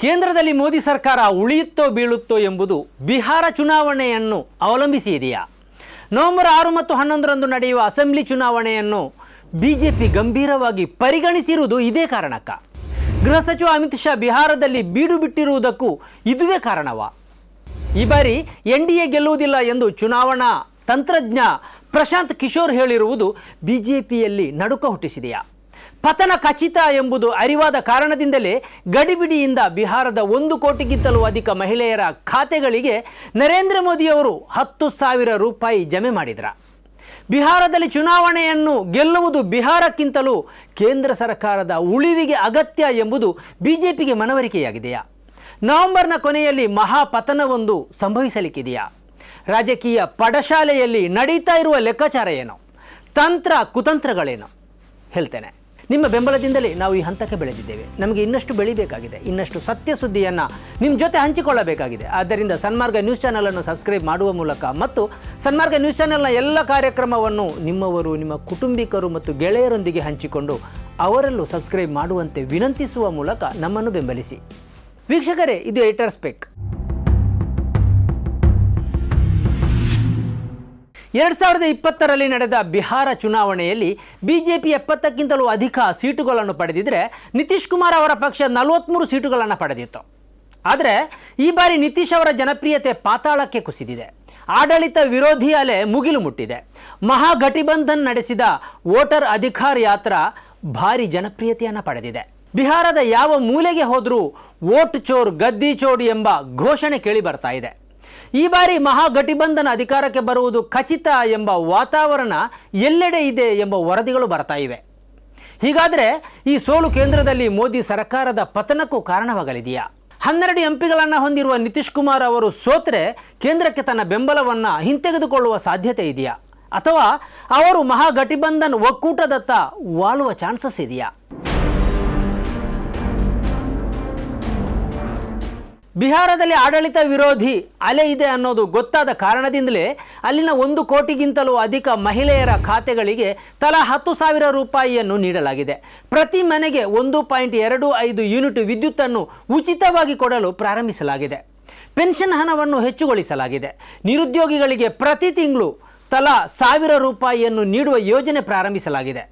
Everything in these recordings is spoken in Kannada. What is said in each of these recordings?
ಕೇಂದ್ರದಲ್ಲಿ ಮೋದಿ ಸರ್ಕಾರ ಉಳಿಯುತ್ತೋ ಬೀಳುತ್ತೋ ಎಂಬುದು ಬಿಹಾರ ಚುನಾವಣೆಯನ್ನು ಅವಲಂಬಿಸಿ ಇದೆಯಾ? ನವೆಂಬರ್ 6 ಮತ್ತು 11ರಂದು ನಡೆಯುವ ಅಸೆಂಬ್ಲಿ ಚುನಾವಣೆಯನ್ನು ಬಿಜೆಪಿ ಗಂಭೀರವಾಗಿ ಪರಿಗಣಿಸಿರುವುದು ಇದೇ ಕಾರಣಕ್ಕ? ಗೃಹ ಸಚಿವ ಅಮಿತ್ ಶಾ ಬಿಹಾರದಲ್ಲಿ ಬೀಡು ಬಿಟ್ಟಿರುವುದಕ್ಕೂ ಇದುವೇ ಕಾರಣವಾ? ಈ ಬಾರಿ ಎನ್ಡಿಎ ಗೆಲ್ಲುವುದಿಲ್ಲ ಎಂದು ಚುನಾವಣಾ ತಂತ್ರಜ್ಞ ಪ್ರಶಾಂತ್ ಕಿಶೋರ್ ಹೇಳಿರುವುದು ಬಿಜೆಪಿಯಲ್ಲಿ ನಡುಕ ಹುಟ್ಟಿಸಿದೆಯಾ? ಪತನ ಖಚಿತ ಎಂಬುದು ಅರಿವಾದ ಕಾರಣದಿಂದಲೇ ಗಡಿಬಿಡಿಯಿಂದ ಬಿಹಾರದ 1 ಕೋಟಿಗಿಂತಲೂ ಅಧಿಕ ಮಹಿಳೆಯರ ಖಾತೆಗಳಿಗೆ ನರೇಂದ್ರ ಮೋದಿಯವರು 10,000 ರೂಪಾಯಿ ಜಮೆ ಮಾಡಿದ್ರ? ಬಿಹಾರದಲ್ಲಿ ಚುನಾವಣೆಯನ್ನು ಗೆಲ್ಲುವುದು ಬಿಹಾರಕ್ಕಿಂತಲೂ ಕೇಂದ್ರ ಸರ್ಕಾರದ ಉಳಿವಿಗೆ ಅಗತ್ಯ ಎಂಬುದು ಬಿಜೆಪಿಗೆ ಮನವರಿಕೆಯಾಗಿದೆಯಾ? ನವೆಂಬರ್ನ ಕೊನೆಯಲ್ಲಿ ಮಹಾಪತನವೊಂದು ಸಂಭವಿಸಲಿಕ್ಕಿದೆಯಾ? ರಾಜಕೀಯ ಪಡಶಾಲೆಯಲ್ಲಿ ನಡೀತಾ ಇರುವ ಲೆಕ್ಕಾಚಾರ ಏನು? ತಂತ್ರ ಕುತಂತ್ರಗಳೇನು? ಹೇಳ್ತೇನೆ. ನಿಮ್ಮ ಬೆಂಬಲದಿಂದಲೇ ನಾವು ಈ ಹಂತಕ್ಕೆ ಬೆಳೆದಿದ್ದೇವೆ. ನಮಗೆ ಇನ್ನಷ್ಟು ಬೆಳಿಬೇಕಾಗಿದೆ, ಇನ್ನಷ್ಟು ಸತ್ಯ ಸುದ್ದಿಯನ್ನು ನಿಮ್ಮ ಜೊತೆ ಹಂಚಿಕೊಳ್ಳಬೇಕಾಗಿದೆ. ಆದ್ದರಿಂದ ಸನ್ಮಾರ್ಗ ನ್ಯೂಸ್ ಚಾನಲನ್ನು ಸಬ್ಸ್ಕ್ರೈಬ್ ಮಾಡುವ ಮೂಲಕ ಮತ್ತು ಸನ್ಮಾರ್ಗ ನ್ಯೂಸ್ ಚಾನಲ್ನ ಎಲ್ಲ ಕಾರ್ಯಕ್ರಮವನ್ನು ನಿಮ್ಮವರು, ನಿಮ್ಮ ಕುಟುಂಬಿಕರು ಮತ್ತು ಗೆಳೆಯರೊಂದಿಗೆ ಹಂಚಿಕೊಂಡು ಅವರಲ್ಲೂ ಸಬ್ಸ್ಕ್ರೈಬ್ ಮಾಡುವಂತೆ ವಿನಂತಿಸುವ ಮೂಲಕ ನಮ್ಮನ್ನು ಬೆಂಬಲಿಸಿ. ವೀಕ್ಷಕರೇ, ಇದು ಎಡಿಟರ್ಸ್ ಪೆಕ್. 2020ರಲ್ಲಿ ನಡೆದ ಬಿಹಾರ ಚುನಾವಣೆಯಲ್ಲಿ ಬಿಜೆಪಿ 70ಕ್ಕಿಂತಲೂ ಅಧಿಕ ಸೀಟುಗಳನ್ನು ಪಡೆದಿದ್ದರೆ ನಿತೀಶ್ ಕುಮಾರ್ ಅವರ ಪಕ್ಷ 43 ಸೀಟುಗಳನ್ನು ಪಡೆದಿತ್ತು. ಆದರೆ ಈ ಬಾರಿ ನಿತೀಶ್ ಅವರ ಜನಪ್ರಿಯತೆ ಪಾತಾಳಕ್ಕೆ ಕುಸಿದಿದೆ. ಆಡಳಿತ ವಿರೋಧಿ ಅಲೆ ಮುಗಿಲು ಮುಟ್ಟಿದೆ. ಮಹಾಗಠಬಂಧನ್ ನಡೆಸಿದ ವೋಟರ್ ಅಧಿಕಾರ್ ಯಾತ್ರಾ ಭಾರಿ ಜನಪ್ರಿಯತೆಯನ್ನು ಪಡೆದಿದೆ. ಬಿಹಾರದ ಯಾವ ಮೂಲೆಗೆ ಹೋದರೂ ವೋಟ್ ಚೋರ್ ಗದ್ದಿ ಚೋರ್ ಎಂಬ ಘೋಷಣೆ ಕೇಳಿ ಬರ್ತಾ ಇದೆ. ಈ ಬಾರಿ ಮಹಾಗಠಬಂಧನ ಅಧಿಕಾರಕ್ಕೆ ಬರುವುದು ಖಚಿತ ಎಂಬ ವಾತಾವರಣ ಎಲ್ಲೆಡೆ ಇದೆ ಎಂಬ ವರದಿಗಳು ಬರ್ತಾ ಇವೆ. ಹೀಗಾದರೆ ಈ ಸೋಲು ಕೇಂದ್ರದಲ್ಲಿ ಮೋದಿ ಸರ್ಕಾರದ ಪತನಕ್ಕೂ ಕಾರಣವಾಗಲಿದೆಯಾ? 12 ಎಂಪಿಗಳನ್ನು ಹೊಂದಿರುವ ನಿತೀಶ್ ಕುಮಾರ್ ಅವರು ಸೋತ್ರೆ ಕೇಂದ್ರಕ್ಕೆ ತನ್ನ ಬೆಂಬಲವನ್ನು ಹಿಂತೆಗೆದುಕೊಳ್ಳುವ ಸಾಧ್ಯತೆ ಇದೆಯಾ? ಅಥವಾ ಅವರು ಮಹಾಗಠಬಂಧನ್ ಒಕ್ಕೂಟದತ್ತ ವಾಲುವ ಚಾನ್ಸಸ್ ಇದೆಯಾ? ಬಿಹಾರದಲ್ಲಿ ಆಡಳಿತ ವಿರೋಧಿ ಅಲೆ ಇದೆ ಅನ್ನೋದು ಗೊತ್ತಾದ ಕಾರಣದಿಂದಲೇ ಅಲ್ಲಿನ 1 ಕೋಟಿಗಿಂತಲೂ ಅಧಿಕ ಮಹಿಳೆಯರ ಖಾತೆಗಳಿಗೆ ತಲಾ 10,000 ರೂಪಾಯಿಯನ್ನು ನೀಡಲಾಗಿದೆ. ಪ್ರತಿ ಮನೆಗೆ 1.25 ಯೂನಿಟ್ ವಿದ್ಯುತ್ತನ್ನು ಉಚಿತವಾಗಿ ಕೊಡಲು ಪ್ರಾರಂಭಿಸಲಾಗಿದೆ. ಪೆನ್ಷನ್ ಹಣವನ್ನು ಹೆಚ್ಚುಗೊಳಿಸಲಾಗಿದೆ. ನಿರುದ್ಯೋಗಿಗಳಿಗೆ ಪ್ರತಿ ತಿಂಗಳು ತಲಾ 1,000 ರೂಪಾಯಿಯನ್ನು ನೀಡುವ ಯೋಜನೆ ಪ್ರಾರಂಭಿಸಲಾಗಿದೆ.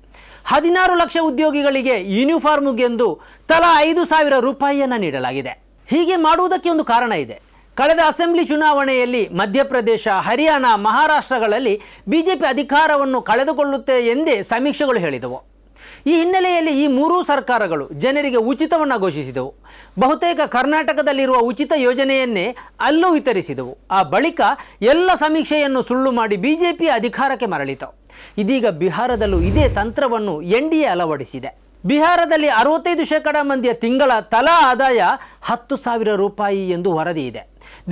16 ಲಕ್ಷ ಉದ್ಯೋಗಿಗಳಿಗೆ ಯೂನಿಫಾರ್ಮ್ಗೆಂದು ತಲಾ 5,000 ರೂಪಾಯಿಯನ್ನು ನೀಡಲಾಗಿದೆ. ಹೀಗೆ ಮಾಡುವುದಕ್ಕೆ ಒಂದು ಕಾರಣ ಇದೆ. ಕಳೆದ ಅಸೆಂಬ್ಲಿ ಚುನಾವಣೆಯಲ್ಲಿ ಮಧ್ಯಪ್ರದೇಶ, ಹರಿಯಾಣ, ಮಹಾರಾಷ್ಟ್ರಗಳಲ್ಲಿ ಬಿಜೆಪಿ ಅಧಿಕಾರವನ್ನು ಕಳೆದುಕೊಳ್ಳುತ್ತೆ ಎಂದೇ ಸಮೀಕ್ಷೆಗಳು ಹೇಳಿದವು. ಈ ಹಿನ್ನೆಲೆಯಲ್ಲಿ ಈ 3 ಸರ್ಕಾರಗಳು ಜನರಿಗೆ ಉಚಿತವನ್ನು ಘೋಷಿಸಿದವು. ಬಹುತೇಕ ಕರ್ನಾಟಕದಲ್ಲಿರುವ ಉಚಿತ ಯೋಜನೆಯನ್ನೇ ಅಲ್ಲೂ ವಿತರಿಸಿದವು. ಆ ಬಳಿಕ ಎಲ್ಲ ಸಮೀಕ್ಷೆಯನ್ನು ಸುಳ್ಳು ಮಾಡಿ ಬಿಜೆಪಿ ಅಧಿಕಾರಕ್ಕೆ ಮರಳಿತು. ಇದೀಗ ಬಿಹಾರದಲ್ಲೂ ಇದೇ ತಂತ್ರವನ್ನು ಎನ್ಡಿಎ ಅಳವಡಿಸಿದೆ. ಬಿಹಾರದಲ್ಲಿ 65% ಮಂದಿಯ ತಿಂಗಳ ತಲಾ ಆದಾಯ 10,000 ರೂಪಾಯಿ ಎಂದು ವರದಿ ಇದೆ.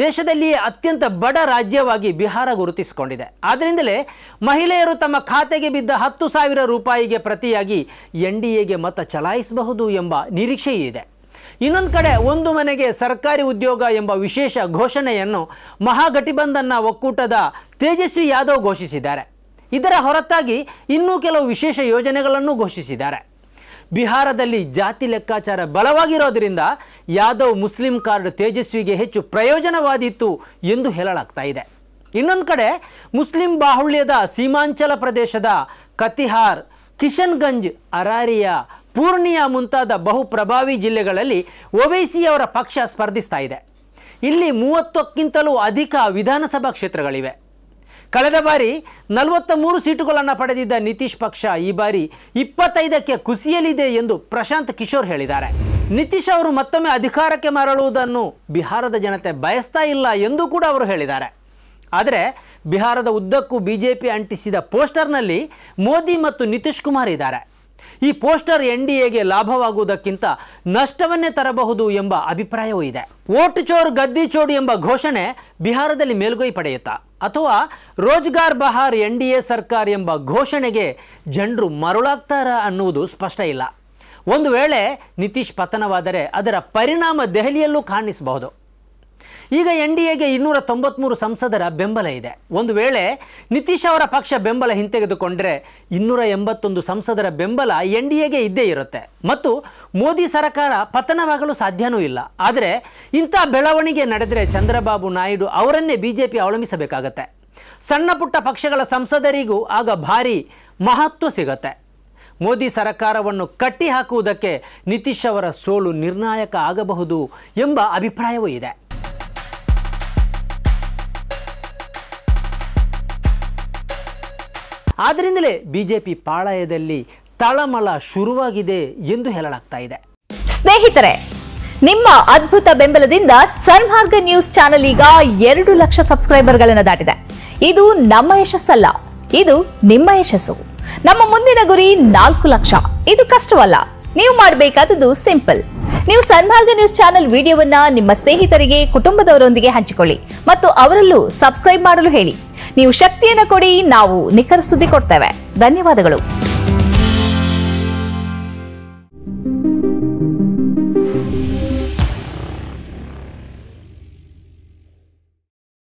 ದೇಶದಲ್ಲಿಯೇ ಅತ್ಯಂತ ಬಡ ರಾಜ್ಯವಾಗಿ ಬಿಹಾರ ಗುರುತಿಸಿಕೊಂಡಿದೆ. ಆದ್ದರಿಂದಲೇ ಮಹಿಳೆಯರು ತಮ್ಮ ಖಾತೆಗೆ ಬಿದ್ದ 10,000 ರೂಪಾಯಿಗೆ ಪ್ರತಿಯಾಗಿ ಎನ್ಡಿಎಗೆ ಮತ ಚಲಾಯಿಸಬಹುದು ಎಂಬ ನಿರೀಕ್ಷೆಯೂ ಇದೆ. ಇನ್ನೊಂದು ಕಡೆ ಒಂದು ಮನೆಗೆ ಸರ್ಕಾರಿ ಉದ್ಯೋಗ ಎಂಬ ವಿಶೇಷ ಘೋಷಣೆಯನ್ನು ಮಹಾಗಠಬಂಧನ್ನ ಒಕ್ಕೂಟದ ತೇಜಸ್ವಿ ಯಾದವ್ ಘೋಷಿಸಿದ್ದಾರೆ. ಇದರ ಹೊರತಾಗಿ ಇನ್ನೂ ಕೆಲವು ವಿಶೇಷ ಯೋಜನೆಗಳನ್ನು ಘೋಷಿಸಿದ್ದಾರೆ. ಬಿಹಾರದಲ್ಲಿ ಜಾತಿ ಲೆಕ್ಕಾಚಾರ ಬಲವಾಗಿರೋದ್ರಿಂದ ಯಾದವ್ ಮುಸ್ಲಿಂ ಕಾರ್ಡ್ ತೇಜಸ್ವಿಗೆ ಹೆಚ್ಚು ಪ್ರಯೋಜನವಾದೀತು ಎಂದು ಹೇಳಲಾಗ್ತಾ ಇದೆ. ಇನ್ನೊಂದು ಕಡೆ ಮುಸ್ಲಿಂ ಬಾಹುಳ್ಯದ ಸೀಮಾಂಚಲ ಪ್ರದೇಶದ ಕತಿಹಾರ್, ಕಿಶನ್ಗಂಜ್, ಅರಾರಿಯಾ, ಪೂರ್ಣಿಯಾ ಮುಂತಾದ ಬಹುಪ್ರಭಾವಿ ಜಿಲ್ಲೆಗಳಲ್ಲಿ ಒವೈಸಿ ಅವರ ಪಕ್ಷ ಸ್ಪರ್ಧಿಸ್ತಾ ಇದೆ. ಇಲ್ಲಿ 30ಕ್ಕಿಂತಲೂ ಅಧಿಕ ವಿಧಾನಸಭಾ ಕ್ಷೇತ್ರಗಳಿವೆ. ಕಳೆದ ಬಾರಿ 43 ಸೀಟುಗಳನ್ನು ಪಡೆದಿದ್ದ ನಿತೀಶ್ ಪಕ್ಷ ಈ ಬಾರಿ 25ಕ್ಕೆ ಕುಸಿಯಲಿದೆ ಎಂದು ಪ್ರಶಾಂತ್ ಕಿಶೋರ್ ಹೇಳಿದ್ದಾರೆ. ನಿತೀಶ್ ಅವರು ಮತ್ತೊಮ್ಮೆ ಅಧಿಕಾರಕ್ಕೆ ಮರಳುವುದನ್ನು ಬಿಹಾರದ ಜನತೆ ಬಯಸ್ತಾ ಇಲ್ಲ ಎಂದು ಕೂಡ ಅವರು ಹೇಳಿದ್ದಾರೆ. ಆದರೆ ಬಿಹಾರದ ಉದ್ದಕ್ಕೂ ಬಿಜೆಪಿ ಅಂಟಿಸಿದ ಪೋಸ್ಟರ್ನಲ್ಲಿ ಮೋದಿ ಮತ್ತು ನಿತೀಶ್ ಕುಮಾರ್ ಇದ್ದಾರೆ. ಈ ಪೋಸ್ಟರ್ ಎನ್ಡಿಎಗೆ ಲಾಭವಾಗುವುದಕ್ಕಿಂತ ನಷ್ಟವನ್ನೇ ತರಬಹುದು ಎಂಬ ಅಭಿಪ್ರಾಯವೂ ಇದೆ. ವೋಟ್ ಚೋರ್ ಗದ್ದಿ ಚೋಡ್ ಎಂಬ ಘೋಷಣೆ ಬಿಹಾರದಲ್ಲಿ ಮೇಲುಗೈ ಪಡೆಯುತ್ತಾ ಅಥವಾ ರೋಜ್ಗಾರ್ ಬಹಾರ್ ಎನ್ಡಿಎ ಸರ್ಕಾರ ಎಂಬ ಘೋಷಣೆಗೆ ಜನರು ಮರುಳಾಗ್ತಾರಾ ಅನ್ನುವುದು ಸ್ಪಷ್ಟ ಇಲ್ಲ. ಒಂದು ವೇಳೆ ನಿತೀಶ್ ಪತನವಾದರೆ ಅದರ ಪರಿಣಾಮ ದೆಹಲಿಯಲ್ಲೂ ಕಾಣಿಸಬಹುದು. ಈಗ NDAಗೆ 293 ಸಂಸದರ ಬೆಂಬಲ ಇದೆ. ಒಂದು ವೇಳೆ ನಿತೀಶ್ ಅವರ ಪಕ್ಷ ಬೆಂಬಲ ಹಿಂತೆಗೆದುಕೊಂಡ್ರೆ 281 ಸಂಸದರ ಬೆಂಬಲ NDAಗೆ ಇದ್ದೇ ಇರುತ್ತೆ ಮತ್ತು ಮೋದಿ ಸರ್ಕಾರ ಪತನವಾಗಲು ಸಾಧ್ಯನೂ ಇಲ್ಲ. ಆದರೆ ಇಂಥ ಬೆಳವಣಿಗೆ ನಡೆದರೆ ಚಂದ್ರಬಾಬು ನಾಯ್ಡು ಅವರನ್ನೇ BJP ಅವಲಂಬಿಸಬೇಕಾಗತ್ತೆ. ಸಣ್ಣ ಪುಟ್ಟ ಪಕ್ಷಗಳ ಸಂಸದರಿಗೂ ಆಗ ಭಾರಿ ಮಹತ್ವ ಸಿಗತ್ತೆ. ಮೋದಿ ಸರ್ಕಾರವನ್ನು ಕಟ್ಟಿ ಹಾಕುವುದಕ್ಕೆ ನಿತೀಶ್ ಅವರ ಸೋಲು ನಿರ್ಣಾಯಕ ಆಗಬಹುದು ಎಂಬ ಅಭಿಪ್ರಾಯವೂ ಇದೆ. ಆದ್ದರಿಂದಲೇ BJP ಪಾಳಯದಲ್ಲಿ ತಳಮಳ ಶುರುವಾಗಿದೆ ಎಂದು ಹೇಳಲಾಗ್ತಾ ಇದೆ. ಸ್ನೇಹಿತರೆ, ನಿಮ್ಮ ಅದ್ಭುತ ಬೆಂಬಲದಿಂದ ಸನ್ಮಾರ್ಗ ನ್ಯೂಸ್ ಚಾನೆಲ್ ಈಗ 2 ಲಕ್ಷ ಸಬ್ಸ್ಕ್ರೈಬರ್ಗಳನ್ನು ದಾಟಿದೆ. ಇದು ನಮ್ಮ ಯಶಸ್ಸಲ್ಲ, ಇದು ನಿಮ್ಮ ಯಶಸ್ಸು. ನಮ್ಮ ಮುಂದಿನ ಗುರಿ 4 ಲಕ್ಷ. ಇದು ಕಷ್ಟವಲ್ಲ. ನೀವು ಮಾಡಬೇಕಾದದ್ದು ಸಿಂಪಲ್. ನೀವು ಸನ್ಮಾರ್ಗ ನ್ಯೂಸ್ ಚಾನೆಲ್ ವಿಡಿಯೋವನ್ನ ನಿಮ್ಮ ಸ್ನೇಹಿತರಿಗೆ, ಕುಟುಂಬದವರೊಂದಿಗೆ ಹಂಚಿಕೊಳ್ಳಿ ಮತ್ತು ಅವರಲ್ಲೂ ಸಬ್ಸ್ಕ್ರೈಬ್ ಮಾಡಲು ಹೇಳಿ. ನೀವು ಶಕ್ತಿಯನ್ನು ಕೊಡಿ, ನಾವು ನಿಖರ ಸುದ್ದಿ ಕೊಡ್ತೇವೆ. ಧನ್ಯವಾದಗಳು.